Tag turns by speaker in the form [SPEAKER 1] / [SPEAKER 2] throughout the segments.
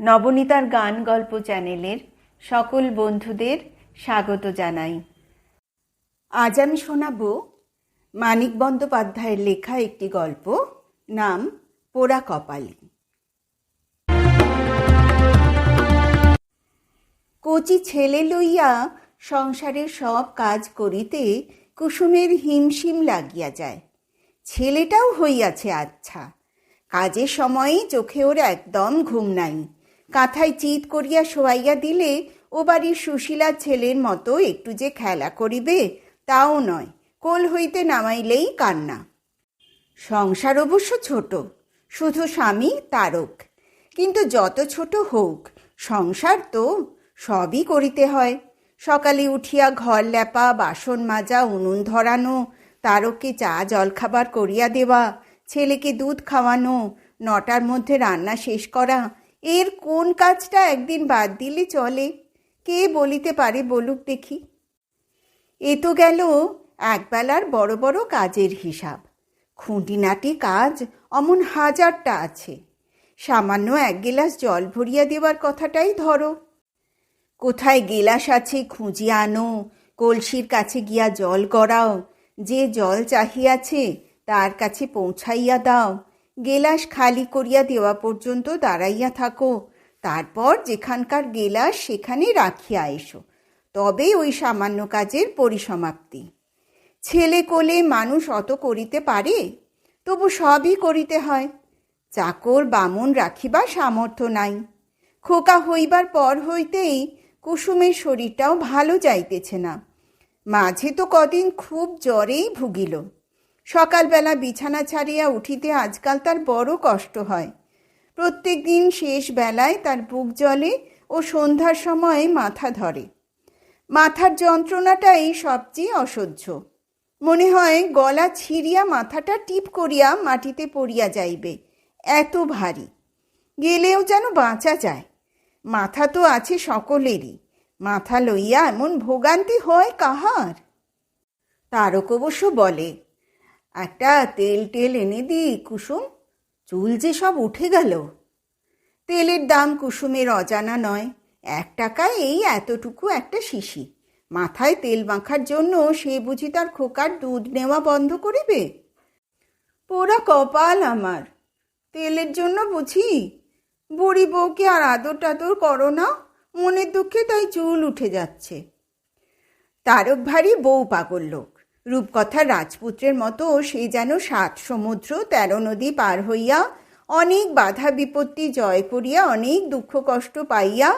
[SPEAKER 1] নবনীতার গান গল্প চ্যানেলের সকল বন্ধুদের স্বাগত জানাই। আজ আমি শোনাব মানিক বন্দ্যোপাধ্যায়ের লেখা একটি গল্প, নাম পোড়া কপালি। কচি ছেলে লইয়া সংসারের সব কাজ করিতে কুসুমের হিমশিম লাগিয়া যায়। ছেলেটাও হইয়াছে আচ্ছা, কাজের সময়ে চোখে ওর একদম ঘুম নাই। কাঁথায় চিৎ করিয়া শোয়াইয়া দিলে ও বাড়ির সুশীলার ছেলের মতো একটু যে খেলা করিবে তাও নয়, কোল হইতে নামাইলেই কান্না। সংসার অবশ্য ছোট, শুধু স্বামী তারক, কিন্তু যত ছোট হোক সংসার তো সবই করিতে হয়। সকালে উঠিয়া ঘর লেপা, বাসন মাজা, উনুন ধরানো, তারককে চা জলখাবার করিয়া দেওয়া, ছেলেকে দুধ খাওয়ানো, 9টার মধ্যে রান্না শেষ করা, এর কোন কাজটা একদিন বাদ দিলে চলে? কে বলিতে পারে বলুক দেখি। এ তো গেল একবেলার বড় বড় কাজের হিসাব। খুঁটিনাটি কাজ অমন হাজারটা আছে। সামান্য 1 গেলাস জল ভরিয়া দেওয়ার কথাটাই ধরো। কোথায় গেলাস আছে খুঁজিয়া আনো, কলসির কাছে গিয়া জল গড়াও, যে জল চাহিয়াছে তার কাছে পৌঁছাইয়া দাও, গেলাস খালি করিয়া দেওয়া পর্যন্ত দাঁড়াইয়া থাকো, তারপর যেখানকার গেলাস সেখানে রাখিয়া এসো, তবে ওই সামান্য কাজের পরিসমাপ্তি। ছেলে কোলে মানুষ অত করিতে পারে? তবু সবই করিতে হয়। চাকর বামুন রাখিবার সামর্থ্য নাই। খোকা হইবার পর হইতেই কুসুমের শরীরটাও ভালো যাইতেছে না। মাঝে তো কদিন খুব জ্বরেই ভুগিল। সকালবেলা বিছানা ছাড়িয়া উঠিতে আজকাল তার বড় কষ্ট হয়। প্রত্যেক দিন শেষ বেলায় তার বুক জ্বলে ও সন্ধ্যার সময় মাথা ধরে। মাথার যন্ত্রণাটাই সবচেয়ে অসহ্য। মনে হয় গলা ছিঁড়িয়া মাথাটা টিপ করিয়া মাটিতে পড়িয়া যাইবে, এত ভারী। গেলেও যেন বাঁচা যায়। মাথা তো আছে সকলেরই, মাথা লইয়া এমন ভোগান্তি হয় কাহার? তারক অবশ্য বলে, একটা তেল টেল এনে দি কুসুম, চুল যে সব উঠে গেল। তেলের দাম কুসুমের অজানা নয়। 1 টাকায় এই এতটুকু একটা শিশি। মাথায় তেল মাখার জন্য সে বুঝি তার খোকার দুধ নেওয়া বন্ধ করিবে? পোড়া কপাল আমার, তেলের জন্য বুঝি? বুড়ি বউকে আর আদর টাদর করো না, মনের দুঃখে তাই চুল উঠে যাচ্ছে। তারক ভারী বউ পাগল লোক। রূপকথার রাজপুত্রের মতো সে যেন 7 সমুদ্র 13 নদী পার হইয়া, অনেক বাধা বিপত্তি জয় করিয়া, অনেক দুঃখ কষ্ট পাইয়া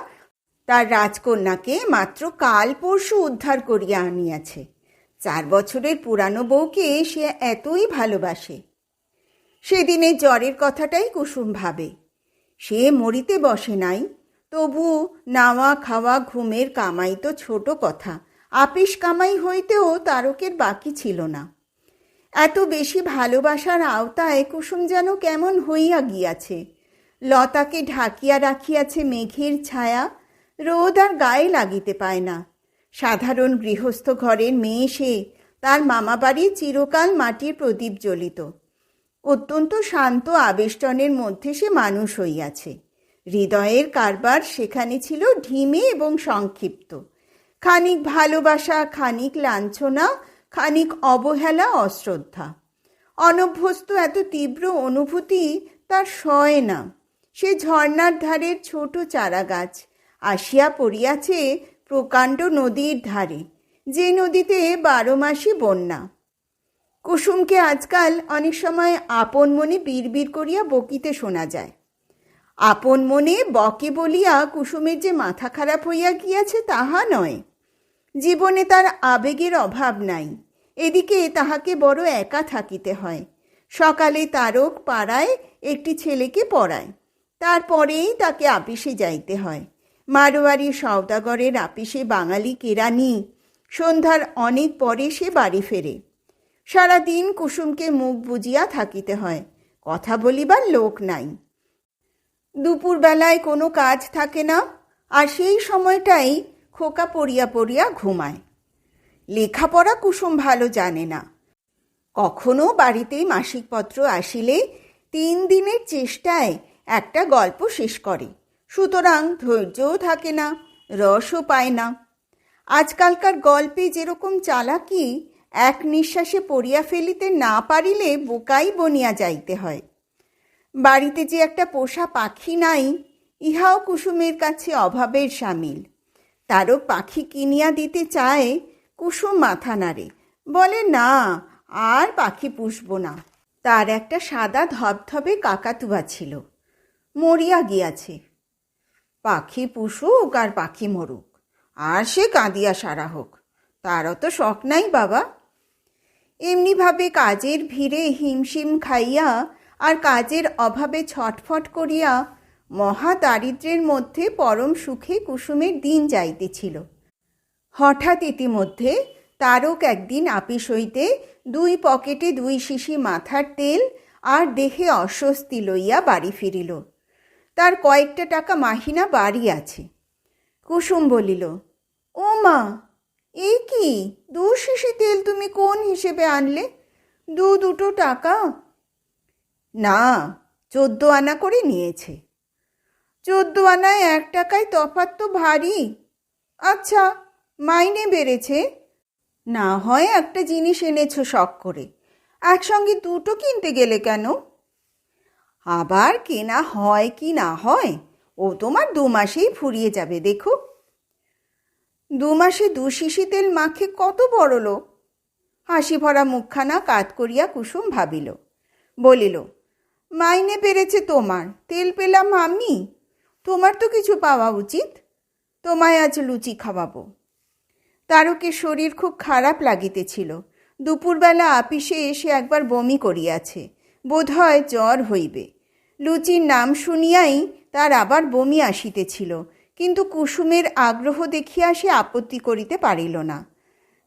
[SPEAKER 1] তার রাজকন্যাকে মাত্র কাল পরশু উদ্ধার করিয়া আনিয়াছে। 4 বছরের পুরানো বউকে সে এতই ভালোবাসে। সেদিনের জ্বরের কথাটাই কুসুম ভাবে। সে মরিতে বসে নাই, তবু নাওয়া খাওয়া ঘুমের কামাই তো ছোট কথা, আপিস কামাই হইতেও তারকের বাকি ছিল না। এত বেশি ভালোবাসার আওতায় কুসুম যেন কেমন হইয়া গিয়াছে। লতাকে ঢাকিয়া রাখিয়াছে মেঘের ছায়া, রোদ আর গায়ে লাগিতে পায় না। সাধারণ গৃহস্থ ঘরের মেয়ে সে, তার মামা বাড়ি চিরকাল মাটির প্রদীপ জ্বলিত। অত্যন্ত শান্ত আবেষ্টনের মধ্যে সে মানুষ হইয়াছে। হৃদয়ের কারবার সেখানে ছিল ঢিমে এবং সংক্ষিপ্ত। খানিক ভালোবাসা, খানিক লাঞ্ছনা, খানিক অবহেলা, অশ্রদ্ধা। অনভ্যস্ত এত তীব্র অনুভূতি তার সয় না। সে ঝর্ণার ধারের ছোট চারা গাছ, আসিয়া পড়িয়াছে প্রকাণ্ড নদীর ধারে, যে নদীতে 12 মাসই বন্যা। কুসুমকে আজকাল অনেক সময় আপন মনে বিড়বিড় করিয়া বকিতে শোনা যায়। আপন মনে বকে বলিয়া কুসুমের যে মাথা খারাপ হইয়া গিয়াছে তাহা নয়। জীবনে তার আবেগের অভাব নাই। এদিকে তাহাকে বড় একা থাকিতে হয়। সকালে তারক পাড়ায় একটি ছেলেকে পড়ায়, তারপরেই তাকে আপিসে যাইতে হয়। মারোয়ারি সওদাগরের আপিসে বাঙালি কেরানি। সন্ধ্যার অনেক পরে সে বাড়ি ফেরে। সারাদিন কুসুমকে মুখ বুজিয়া থাকিতে হয়, কথা বলিবার লোক নাই। দুপুরবেলায় কোনো কাজ থাকে না, আর সেই সময়টাই খোকা পড়িয়া পড়িয়া ঘুমায়। লেখাপড়া কুসুম ভালো জানে না। কখনো বাড়িতে মাসিকপত্র আসিলে 3 দিনের চেষ্টায় একটা গল্প শেষ করে। সুতরাং ধৈর্যও থাকে না, রসও পায় না। আজকালকার গল্পে যেরকম চালাকি, এক নিঃশ্বাসে পড়িয়া ফেলিতে না পারিলে বোকাই বনিয়া যাইতে হয়। বাড়িতে যে একটা পোষা পাখি নাই, ইহাও কুসুমের কাছে অভাবের সামিল। তারও পাখি কিনিয়া দিতে চায়, কুসুম মাথা নাড়ে, বলে না, আর পাখি পুষব না। তার একটা সাদা ধবধবে কাকাতুয়া ছিল, মরিয়া গিয়াছে। পাখি পুষুক আর পাখি মরুক, আর সে কাঁদিয়া সারা হোক, তারও তো শখ নাই বাবা। এমনিভাবে কাজের ভিড়ে হিমশিম খাইয়া আর কাজের অভাবে ছটফট করিয়া মহা দারিদ্র্যের মধ্যে পরম সুখে কুসুমের দিন যাইতেছিল। হঠাৎ ইতিমধ্যে তারক একদিন আপিস হইতে 2 পকেটে 2 শিশি মাথার তেল আর দেহে অস্বস্তি লইয়া বাড়ি ফিরিল। তার কয়েকটা টাকা মাহিনা বাড়ি আছে। কুসুম বলিল, ও মা, এই কি 2 শিশি তেল তুমি কোন হিসেবে আনলে? 2 টাকা? না, 14 আনা করে নিয়েছে। 14 আনায় 1 টাকায় তফাৎ তো ভারী। আচ্ছা, মাইনে বেড়েছে, না হয় একটা জিনিস এনেছো শখ করে, একসঙ্গে 2টো কিনতে গেলে কেন? আবার কেনা হয় কি না হয়, ও তোমার 2 মাসেই ফুরিয়ে যাবে, দেখো। 2 মাসে 2 শিশি তেল মাখে কত বড় লোক। হাসি ভরা মুখখানা কাত করিয়া কুসুম ভাবিল, বলিল, মাইনে বেড়েছে তোমার, তেল পেলাম আমি, তোমার তো কিছু পাওয়া উচিত। তোমায় আজ লুচি খাওয়াবো। তারকের শরীর খুব খারাপ লাগিতেছিল। দুপুরবেলা আপিসে এসে একবার বমি করিয়াছে, বোধহয় জ্বর হইবে। লুচির নাম শুনিয়াই তার আবার বমি আসিতেছিল, কিন্তু কুসুমের আগ্রহ দেখিয়া সে আপত্তি করিতে পারিল না।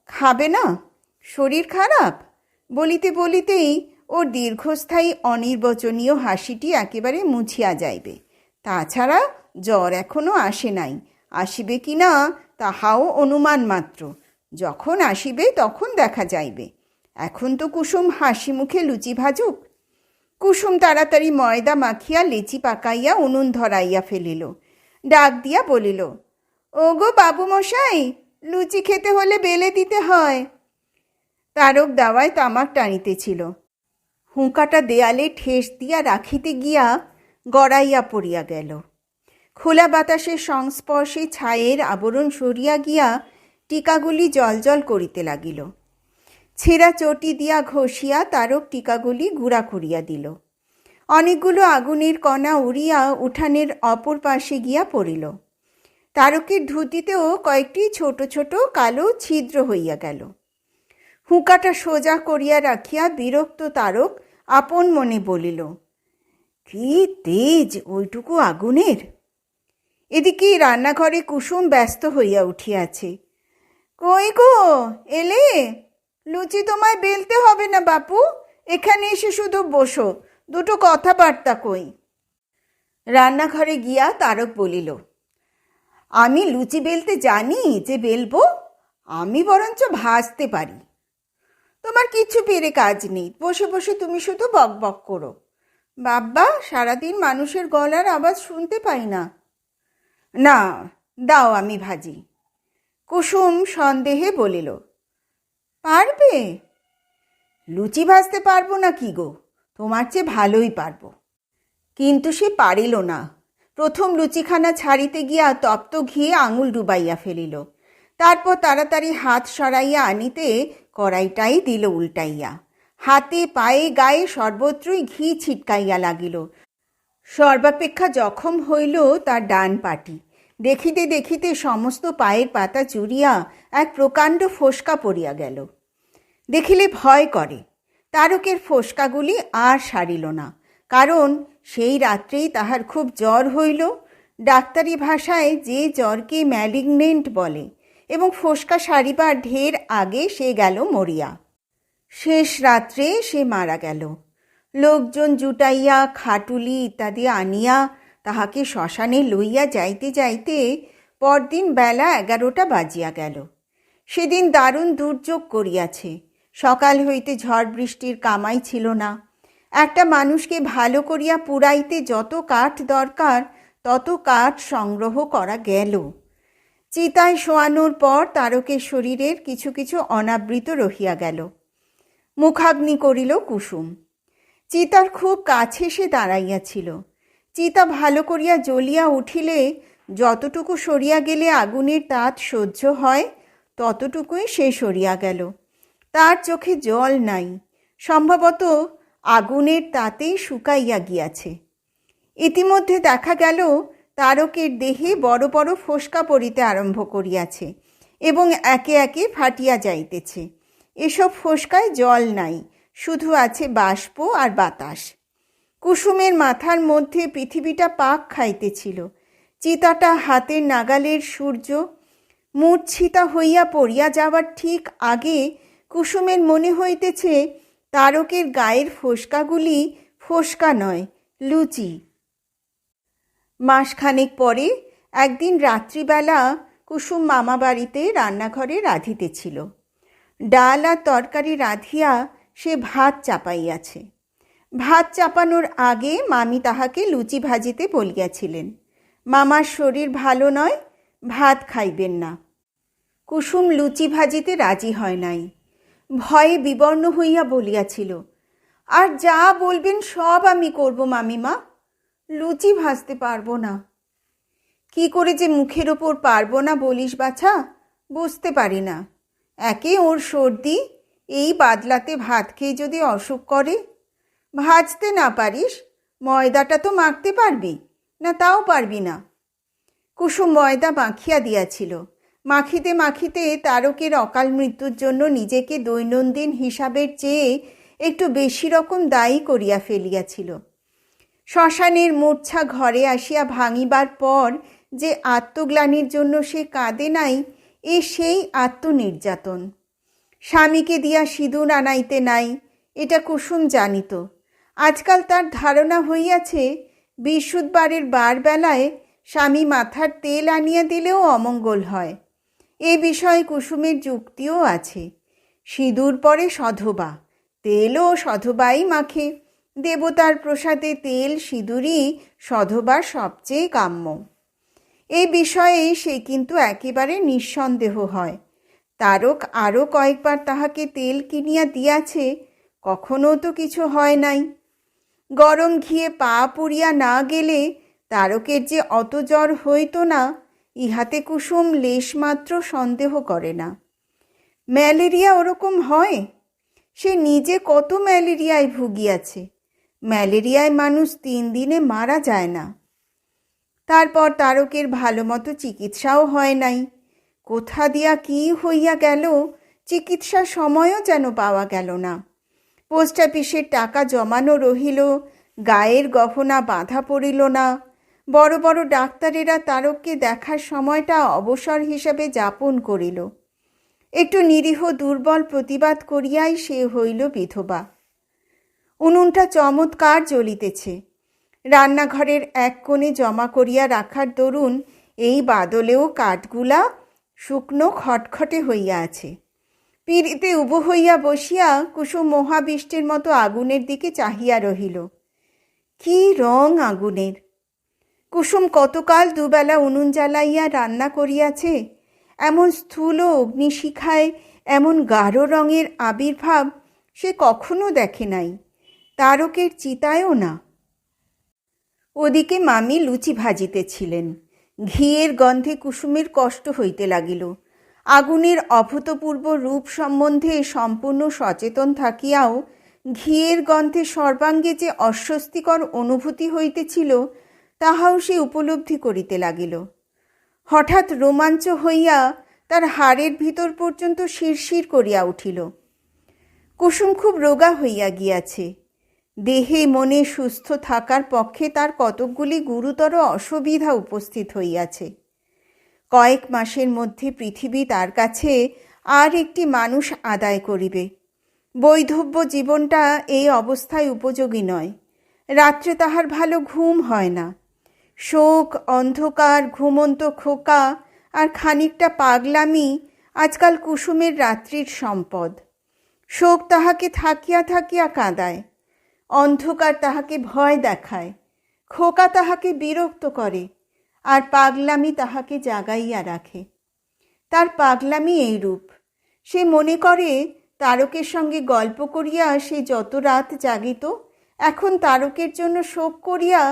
[SPEAKER 1] খাবে না? শরীর খারাপ? বলিতে বলিতেই ওর দীর্ঘস্থায়ী অনির্বচনীয় হাসিটি একেবারে মুছিয়া যাইবে। তাছাড়া জ্বর এখনো আসে নাই, আসিবে কি না তাহাও অনুমান মাত্র। যখন আসিবে তখন দেখা যাইবে। এখন তো কুসুম হাসি মুখে লুচি ভাজুক। কুসুম তাড়াতাড়ি ময়দা মাখিয়া লেচি পাকাইয়া উনুন ধরাইয়া ফেলিল। ডাক দিয়া বলিল, ওগো বাবুমশাই, লুচি খেতে হলে বেলে দিতে হয়। তারক দাওয়ায় তামাক টানিতেছিল। হুঁকাটা দেয়ালে ঠেস দিয়া রাখিতে গিয়া গড়াইয়া পড়িয়া গেল। খোলা বাতাসের সংস্পর্শে ছায়ের আবরণ সরিয়া গিয়া টিকাগুলি জলজল করিতে লাগিল। ছেঁড়া চটি দিয়া ঘষিয়া তারক টিকাগুলি গুঁড়া করিয়া দিল। অনেকগুলো আগুনের কণা উড়িয়া উঠানের অপর পাশে গিয়া পড়িল। তারকের ধুতিতেও কয়েকটি ছোট ছোট কালো ছিদ্র হইয়া গেল। হুঁকাটা সোজা করিয়া রাখিয়া বিরক্ত তারক আপন মনে বলিল, কি তেজ ওইটুকু আগুনের! এদিকে রান্নাঘরে কুসুম ব্যস্ত হইয়া উঠিয়াছে। কই গো, এলে? লুচি তোমায় বেলতে হবে না বাপু, এখানে এসে শুধু বসো, 2টো কথাবার্তা কই। রান্নাঘরে গিয়া তারক বলিল, আমি লুচি বেলতে জানি যে বেলবো? আমি বরঞ্চ ভাজতে পারি। তোমার কিছু পেরে কাজ নেই, বসে বসে তুমি শুধু বক বক করো। বাব্বা, সারাদিন মানুষের গলার আওয়াজ শুনতে পাই না। না, দাও আমি ভাজি। কুসুম সন্দেহে বলিল, পারবে? লুচি ভাজতে পারবো না কি গো, তোমার চেয়ে ভালোই পারবো। কিন্তু সে পারিল না। প্রথম লুচিখানা ছাড়িতে গিয়া তপ্ত ঘিয়ে আঙুল ডুবাইয়া ফেলিল। তারপর তাড়াতাড়ি হাত সরাইয়া আনিতে কড়াইটাই দিল উল্টাইয়া। হাতে পায়ে গায়ে সর্বত্রই ঘি ছিটকাইয়া লাগিল। সর্বাপেক্ষা জখম হইল তার ডান পাটি। দেখিতে দেখিতে সমস্ত পায়ের পাতা চুরিয়া এক প্রকাণ্ড ফোসকা পড়িয়া গেল। দেখিলে ভয় করে। তারকের ফোসকাগুলি আর সারিল না, কারণ সেই রাত্রেই তাহার খুব জ্বর হইল। ডাক্তারি ভাষায় যে জ্বরকে ম্যালিগনেন্ট বলে, এবং ফোসকা সারিবার ঢের আগে সে গেল মরিয়া। শেষ রাত্রে সে মারা গেল। লোকজন জুটাইয়া খাটুলি ইত্যাদি আনিয়া তাহাকে শ্মশানে লইয়া যাইতে যাইতে পরদিন বেলা 11টা বাজিয়া গেল। সেদিন দারুণ দুর্যোগ করিয়াছে। সকাল হইতে ঝড় বৃষ্টির কামাই ছিল না। একটা মানুষকে ভালো করিয়া পুড়াইতে যত কাঠ দরকার তত কাঠ সংগ্রহ করা গেল। চিতায় শোয়ানোর পর তারকের শরীরের কিছু কিছু অনাবৃত রহিয়া গেল। মুখাগ্নি করিল কুসুম। চিতার খুব কাছে সে দাঁড়াইয়াছিল। চিতা ভালো করিয়া জ্বলিয়া উঠিলে যতটুকু সরিয়া গেলে আগুনের তাত সহ্য হয় ততটুকুই সে সরিয়া গেল। তার চোখে জল নাই, সম্ভবত আগুনের তাতেই শুকাইয়া গিয়াছে। ইতিমধ্যে দেখা গেল তারকের দেহে বড় বড় ফোসকা পড়িতে আরম্ভ করিয়াছে এবং একে একে ফাটিয়া যাইতেছে। এসব ফোসকায় জল নাই, শুধু আছে বাষ্প আর বাতাস। কুসুমের মাথার মধ্যে পৃথিবীটা পাক খাইতেছিল। চিতাটা হাতের নাগালের সূর্য। মূর্ছিতা হইয়া পড়িয়া যাওয়ার ঠিক আগে কুসুমের মনে হইতেছে তারকের গায়ের ফোসকাগুলি ফোসকা নয়, লুচি। মাসখানেক পরে একদিন রাত্রিবেলা কুসুম মামা বাড়িতে রান্নাঘরে রাঁধিতেছিল। ডাল আর তরকারি রাঁধিয়া সে ভাত চাপাইয়াছে। ভাত চাপানোর আগে মামি তাহাকে লুচি ভাজিতে বলিয়াছিলেন। মামার শরীর ভালো নয়, ভাত খাইবেন না। কুসুম লুচি ভাজিতে রাজি হয় নাই। ভয়ে বিবর্ণ হইয়া বলিয়াছিল, আর যা বলবেন সব আমি করব মামিমা, লুচি ভাজতে পারবো না। কি করে যে মুখের ওপর পারবো না বলিস বাছা, বুঝতে পারি না। একে ওর সর্দি, এই বাদলাতে ভাত খেয়ে যদি অসুখ করে। ভাজতে না পারিস, ময়দাটা তো মাখতে পারবি না? তাও পারবি না। কুসুম ময়দা মাখিয়া দিয়াছিল। মাখিতে মাখিতে তারকের অকাল মৃত্যুর জন্য নিজেকে দৈনন্দিন হিসাবের চেয়ে একটু বেশি রকম দায়ী করিয়া ফেলিয়াছিল। শ্মশানের মূর্ছা ঘরে আসিয়া ভাঙিবার পর যে আত্মগ্লানির জন্য সে কাঁদে নাই, এ সেই আত্মনির্যাতন। স্বামীকে দিয়া সিঁদুর আনাইতে নাই, এটা কুসুম জানিত। আজকাল তার ধারণা হইয়াছে বৃহস্পতিবারের বারবেলায় স্বামী মাথার তেল আনিয়া দিলেও অমঙ্গল হয়। এ বিষয়ে কুসুমের যুক্তিও আছে। সিঁদুর পরে সধবা, তেলও সধবাই মাখে। দেবতার প্রসাদে তেল সিঁদুরই সধবার সবচেয়ে কাম্য। এই বিষয়ে সে কিন্তু একেবারে নিঃসন্দেহ হয়। তারক আরও কয়েকবার তাহাকে তেল কিনিয়া দিয়াছে, কখনো তো কিছু হয় নাই। গরম ঘিয়ে পা পুড়িয়া না গেলে তারকের যে অত জ্বর হইত না, ইহাতে কুসুম লেশমাত্র সন্দেহ করে না। ম্যালেরিয়া ওরকম হয়? সে নিজে কত ম্যালেরিয়ায় ভুগিয়াছে। ম্যালেরিয়ায় মানুষ 3 দিনে মারা যায় না। তারপর তারকের ভালো মতো চিকিৎসাও হয় নাই। কোথা দিয়া কি হইয়া গেল, চিকিৎসার সময়ও যেন পাওয়া গেল না। পোস্ট অফিসের টাকা জমানো রহিল, গায়ের গহনা বাঁধা পড়িল না। বড় বড় ডাক্তারেরা তারককে দেখার সময়টা অবসর হিসাবে যাপন করিল। একটু নিরীহ দুর্বল প্রতিবাদ করিয়াই সে হইল বিধবা। উনুনটা চমৎকার জ্বলিতেছে। রান্নাঘরের এক কোণে জমা করিয়া রাখার দরুন এই বাদলেও কাঠগুলা শুকনো খটখটে হইয়া আছে। পিঁড়িতে উবু হইয়া বসিয়া কুসুম মহাবিষ্টের মতো আগুনের দিকে চাহিয়া রহিল। কি রং আগুনের! কুসুম কতকাল দুবেলা উনুন জ্বালাইয়া রান্না করিয়াছে। এমন স্থূল অগ্নিশিখায় এমন গাঢ় রঙের আবির্ভাব সে কখনো দেখে নাই, তারকের চিতায়ও না। ওদিকে মামি লুচি ভাজিতেছিলেন। ঘিয়ের গন্ধে কুসুমের কষ্ট হইতে লাগিল। আগুনের অভূতপূর্ব রূপ সম্বন্ধে সম্পূর্ণ সচেতন থাকিয়াও ঘিয়ের গন্ধে সর্বাঙ্গে যে অস্বস্তিকর অনুভূতি হইতেছিল, তাহাও সে উপলব্ধি করিতে লাগিল। হঠাৎ রোমাঞ্চ হইয়া তার হাড়ের ভিতর পর্যন্ত শিরশির করিয়া উঠিল। কুসুম খুব রোগা হইয়া গিয়াছে। দেহে মনে সুস্থ থাকার পক্ষে তার কতকগুলি গুরুতর অসুবিধা উপস্থিত হইয়াছে। কয়েক মাসের মধ্যে পৃথিবী তার কাছে আর একটি মানুষ আদায় করিবে। বৈধব্য জীবনটা এই অবস্থায় উপযোগী নয়। রাত্রে তাহার ভালো ঘুম হয় না। শোক, অন্ধকার, ঘুমন্ত খোকা আর খানিকটা পাগলামি আজকাল কুসুমের রাত্রির সম্পদ। শোক তাহাকে থাকিয়া থাকিয়া কাঁদায়, অন্ধকার তাহাকে ভয় দেখায়, খোকা তাহাকে বিরক্ত করে, আর পাগলামি তাহাকে জাগাইয়া রাখে। তার পাগলামি এইরূপ, সে মনে করে তারকের সঙ্গে গল্প করিয়া সে যত রাত জাগিত, এখন তারকের জন্য শোক করিয়া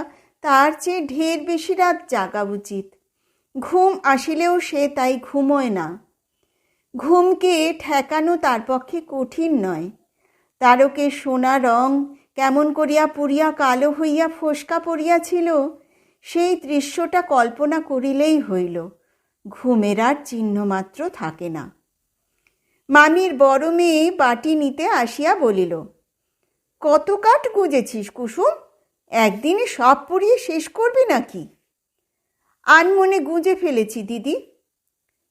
[SPEAKER 1] তার চেয়ে ঢের বেশি রাত জাগা উচিত। ঘুম আসিলেও সে তাই ঘুমোয় না। ঘুমকে ঠেকানো তার পক্ষে কঠিন নয়। তারকের সোনা রং কেমন করিয়া পুড়িয়া কালো হইয়া ফোসকা পড়িয়াছিল, সেই দৃশ্যটা কল্পনা করিলেই হইল। ঘুমের আর চিহ্নমাত্র থাকে না। মামির বড় মেয়ে বাটি নিতে আসিয়া বলিল, কত কাঠ গুজেছিস কুসুম? একদিনে সব পুড়িয়ে শেষ করবি নাকি? আনমনে গুঁজে ফেলেছি দিদি।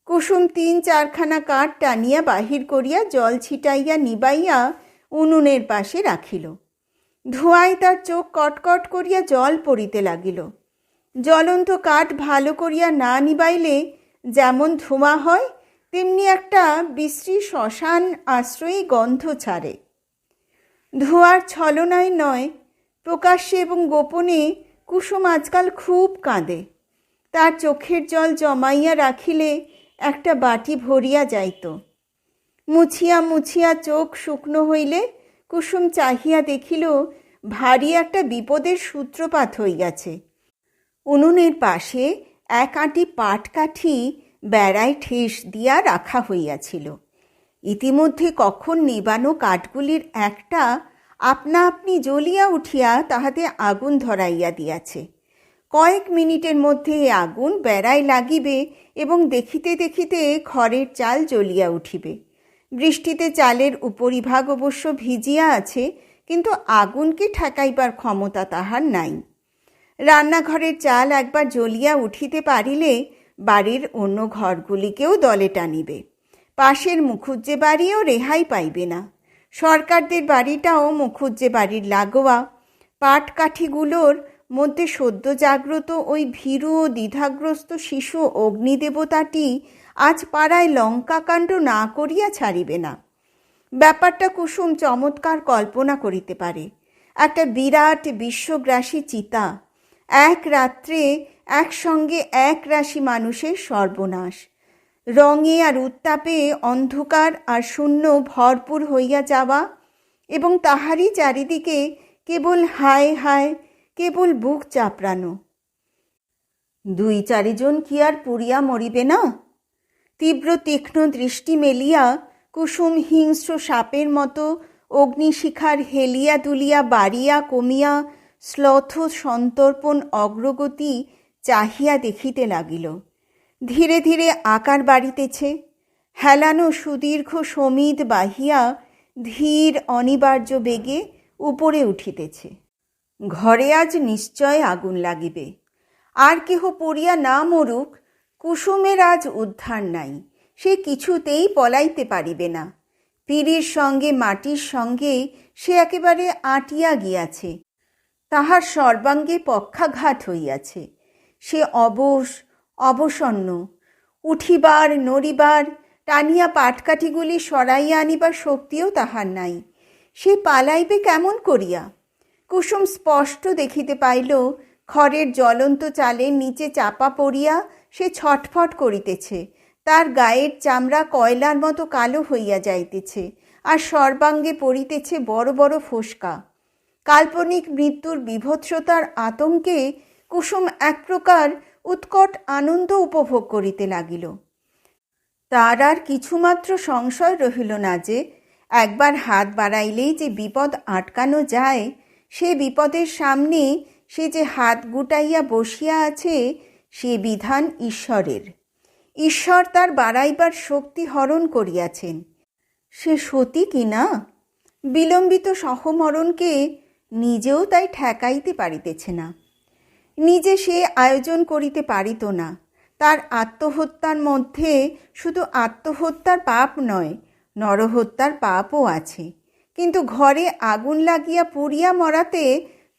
[SPEAKER 1] কুসুম ৩-৪খানা কাঠ টানিয়া বাহির করিয়া জল ছিটাইয়া নিবাইয়া উনুনের পাশে রাখিল। ধোঁয়ায় তার চোখ কটকট করিয়া জল পড়িতে লাগিল। জ্বলন্ত কাঠ ভালো করিয়া না নিবাইলে যেমন ধোঁয়া হয়, তেমনি একটা বিশ্রী শ্মশান আশ্রয়ী গন্ধ ছাড়ে। ধোঁয়ার ছলনায় নয়, প্রকাশ্যে এবং গোপনে কুসুম আজকাল খুব কাঁদে। তার চোখের জল জমাইয়া রাখিলে একটা বাটি ভরিয়া যাইত। মুছিয়া মুছিয়া চোখ শুকনো হইলে কুসুম চাহিয়া দেখিল ভারী একটা বিপদের সূত্রপাত হইয়াছে। উনুনের পাশে এক আঁটি পাটকাঠি বেড়ায় ঠেস দিয়া রাখা হইয়াছিল। ইতিমধ্যে কখন নেবানো কাঠগুলির একটা আপনা আপনি জ্বলিয়া উঠিয়া তাহাতে আগুন ধরাইয়া দিয়াছে। কয়েক মিনিটের মধ্যে আগুন বেড়ায় লাগিবে এবং দেখিতে দেখিতে খড়ের চাল জ্বলিয়া উঠিবে। বৃষ্টিতে চালের উপরিভাগ অবশ্য ভিজিয়া আছে, কিন্তু আগুনকে ঠেকাইবার ক্ষমতা তাহার নাই। রান্নাঘরের চাল একবার জ্বলিয়া উঠিতে পারিলে বাড়ির অন্য ঘরগুলিকেও দলে টানিবে। পাশের মুখুজ্জে বাড়িও রেহাই পাইবে না। সরকারদের বাড়িটাও মুখুজ্জে বাড়ির লাগোয়া। পাটকাঠিগুলোর মধ্যে সদ্য জাগ্রত ওই ভীরু ও দ্বিধাগ্রস্ত শিশু অগ্নিদেবতাটি আজ পাড়ায় লঙ্কাকাণ্ড না করিয়া ছাড়িবে না। ব্যাপারটা কুসুম চমৎকার কল্পনা করিতে পারে। একটা বিরাট বিশ্বগ্রাসী চিতা, এক রাত্রে একসঙ্গে এক রাশি মানুষের সর্বনাশ। রঙে আর উত্তাপে অন্ধকার আর শূন্য ভরপুর হইয়া যাওয়া, এবং তাহারই চারিদিকে কেবল হায় হায়, কেবল বুক চাপড়ানো। ২-৪জন কি আর পুড়িয়া মরিবে না? তীব্র তীক্ষ্ণ দৃষ্টি মেলিয়া কুসুম হিংস্র সাপের মতো অগ্নিশিখার হেলিয়া দুলিয়া বাড়িয়া কমিয়া শ্লথ সন্তর্পণ অগ্রগতি চাহিয়া দেখিতে লাগিল। ধীরে ধীরে আকার বাড়িতেছে, হেলানো সুদীর্ঘ সমিদ বাহিয়া ধীর অনিবার্য বেগে উপরে উঠিতেছে। ঘরে আজ নিশ্চয় আগুন লাগিবে। আর কেহ পড়িয়া না মরুক, কুসুমের আজ উদ্ধার নাই। সে কিছুতেই পলাইতে পারিবে না। পিঁড়ির সঙ্গে মাটির সঙ্গে সে একেবারে আঁটিয়া গিয়াছে। তাহার সর্বাঙ্গে পক্ষাঘাত হইয়াছে। সে অবশ, অবসন্ন। উঠিবার, নড়িবার, টানিয়া পাটকাঠিগুলি সরাইয়া আনিবার শক্তিও তাহার নাই। সে পালাইবে কেমন করিয়া? কুসুম স্পষ্ট দেখিতে পাইল খড়ের জ্বলন্ত চালের নিচে চাপা পড়িয়া সে ছটফট করিতেছে। তার গায়ের চামড়া কয়লার মতো কালো হইয়া যাইতেছে, আর সর্বাঙ্গে পড়িতেছে বড় বড় ফোসকা। কাল্পনিক মৃত্যুর বিভৎসতার আতঙ্কে কুসুম এক প্রকার উৎকট আনন্দ উপভোগ করিতে লাগিল। তার আর কিছুমাত্র সংশয় রহিল না যে একবার হাত বাড়াইলেই যে বিপদ আটকানো যায়, সে বিপদের সামনে সে যে হাত গুটাইয়া বসিয়া আছে, সে বিধান ঈশ্বরের। ঈশ্বর তার বাড়াইবার শক্তি হরণ করিয়াছেন। সে সতী কিনা? বিলম্বিত সহমরণকে নিজেও তাই ঠেকাইতে পারিতেছে না। নিজে সে আয়োজন করিতে পারিত না। তার আত্মহত্যার মধ্যে শুধু আত্মহত্যার পাপ নয়, নরহত্যার পাপও আছে। কিন্তু ঘরে আগুন লাগিয়া পুড়িয়া মরাতে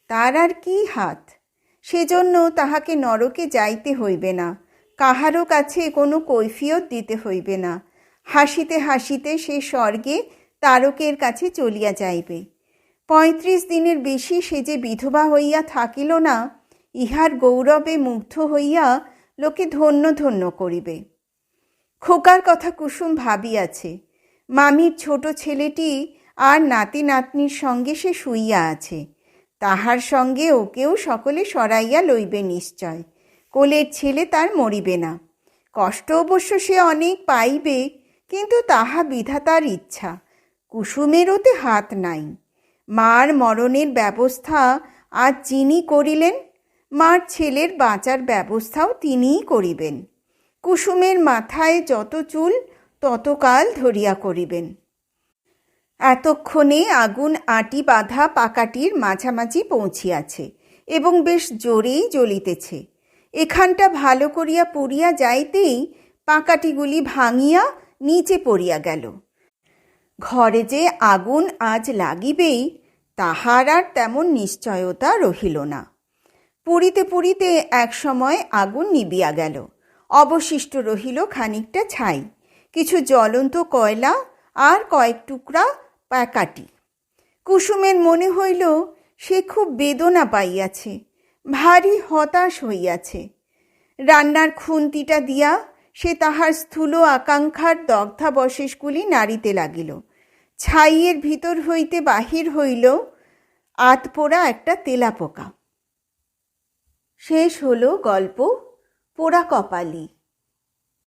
[SPEAKER 1] তার আর কি হাত? সেজন্য তাহাকে নরকে যাইতে হইবে না, কাহারও কাছে কোনো কৈফিয়ত দিতে হইবে না। হাসিতে হাসিতে সে স্বর্গে তারকের কাছে চলিয়া যাইবে। ৩৫ দিনের বেশি সে যে বিধবা হইয়া থাকিল না, ইহার গৌরবে মুগ্ধ হইয়া লোকে ধন্য ধন্য করিবে। খোকার কথা কুসুম ভাবিয়াছে। মামির ছোট ছেলেটি আর নাতি নাতনির সঙ্গে সে শুইয়া আছে। তাহার সঙ্গে ওকেও সকলে সরাইয়া লইবে নিশ্চয়। কোলের ছেলে তার মরিবে না। কষ্ট অবশ্য সে অনেক পাইবে, কিন্তু তাহা বিধাতার ইচ্ছা। কুসুমের ওতে হাত নাই। মার মরণের ব্যবস্থা আজ যিনি করিলেন, মার ছেলের বাঁচার ব্যবস্থাও তিনিই করিবেন। কুসুমের মাথায় যত চুল ততকাল ধরিয়া করিবেন। এতক্ষণে আগুন আঁটি বাঁধা পাকাটির মাঝামাঝি পৌঁছিয়াছে এবং বেশ জোরেই জ্বলিতেছে। এখানটা ভালো করিয়া পুড়িয়া যাইতেই পাকাটিগুলি ভাঙিয়া নিচে পড়িয়া গেল। ঘরে যে আগুন আজ লাগিবেই তাহার আর তেমন নিশ্চয়তা রহিল না। পুড়িতে পুড়িতে এক সময় আগুন নিবিয়া গেল। অবশিষ্ট রহিল খানিকটা ছাই, কিছু জ্বলন্ত কয়লা আর কয়েক টুকরা প্যাকাটি। কুসুমের মনে হইল সে খুব বেদনা পাইয়াছে, ভারী হতাশ হইয়াছে। রান্নার খুন্তিটা দিয়া সে তাহার স্থূল আকাঙ্ক্ষার দগ্ধাবশেষগুলি নাড়িতে লাগিল। ছাইয়ের ভিতর হইতে বাহির হইল আতপোড়া একটা তেলাপোকা। শেষ হলো গল্প পোড়া কপালি।